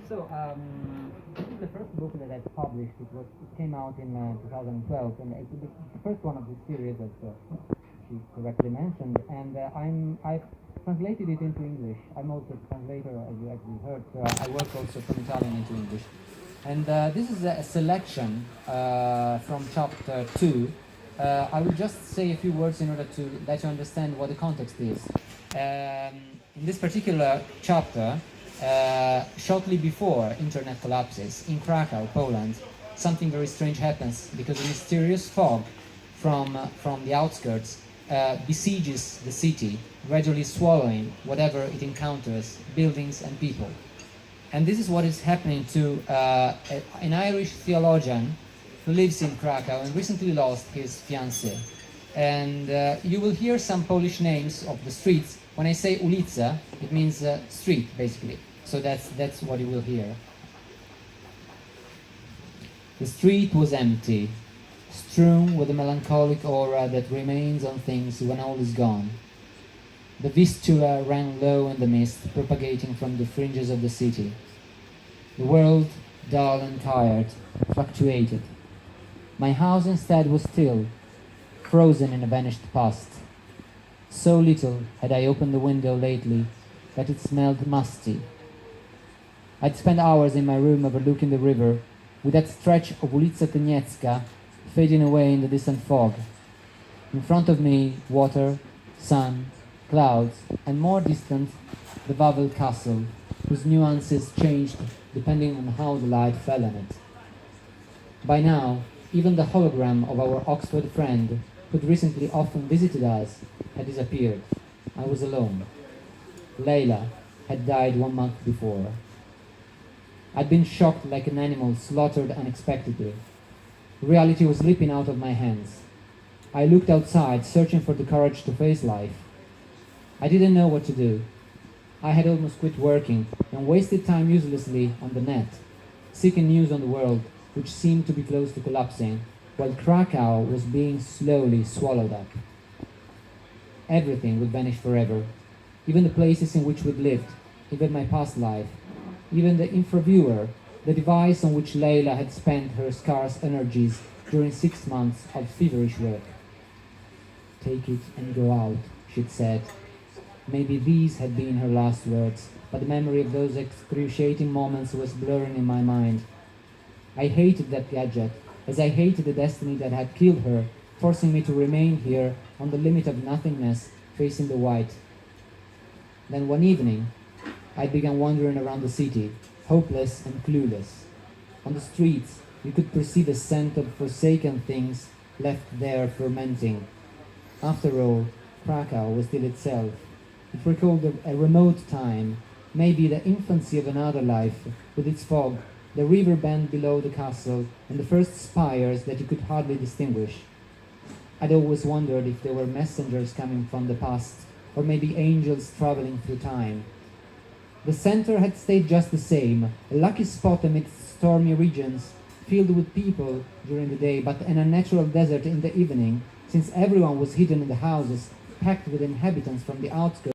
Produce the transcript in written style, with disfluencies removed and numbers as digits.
So, this is the first book that I published. It came out in 2012, and it's the first one of the series that she correctly mentioned. And I've translated it into English. I'm also a translator, as you heard. So I work also from Italian into English. And this is a selection from chapter 2. I will just say a few words in order to let you understand what the context is. In this particular chapter, shortly before internet collapses in Krakow, Poland, something very strange happens because a mysterious fog from the outskirts besieges the city, gradually swallowing whatever it encounters, buildings and people. And this is what is happening to an Irish theologian who lives in Krakow and recently lost his fiancée. And you will hear some Polish names of the streets. When I say ulica, it means street, basically. So that's what you will hear. The street was empty, strewn with a melancholic aura that remains on things when all is gone. The Vistula ran low in the mist, propagating from the fringes of the city. The world, dull and tired, fluctuated. My house instead was still, frozen in a vanished past. So little had I opened the window lately that it smelled musty. I'd spent hours in my room overlooking the river, with that stretch of Ulica Tyniecka fading away in the distant fog. In front of me, water, sun, clouds, and more distant, the Wawel Castle, whose nuances changed depending on how the light fell on it. By now, even the hologram of our Oxford friend, who'd recently often visited us, had disappeared. I was alone. Leila had died 1 month before. I'd been shocked like an animal slaughtered unexpectedly. Reality was slipping out of my hands. I looked outside, searching for the courage to face life. I didn't know what to do. I had almost quit working and wasted time uselessly on the net, seeking news on the world, which seemed to be close to collapsing, while Krakow was being slowly swallowed up. Everything would vanish forever, even the places in which we'd lived, even my past life, even the infraviewer, the device on which Leila had spent her scarce energies during 6 months of feverish work. "Take it and go out," she'd said. Maybe these had been her last words, but the memory of those excruciating moments was blurring in my mind. I hated that gadget, as I hated the destiny that had killed her, forcing me to remain here on the limit of nothingness, facing the white. Then one evening, I began wandering around the city, hopeless and clueless. On the streets, you could perceive a scent of forsaken things left there fermenting. After all, Krakow was still itself. It recalled a remote time, maybe the infancy of another life, with its fog, the river bend below the castle, and the first spires that you could hardly distinguish. I'd always wondered if they were messengers coming from the past, or maybe angels traveling through time. The center had stayed just the same, a lucky spot amidst stormy regions, filled with people during the day, but an unnatural desert in the evening, since everyone was hidden in the houses, packed with inhabitants from the outskirts.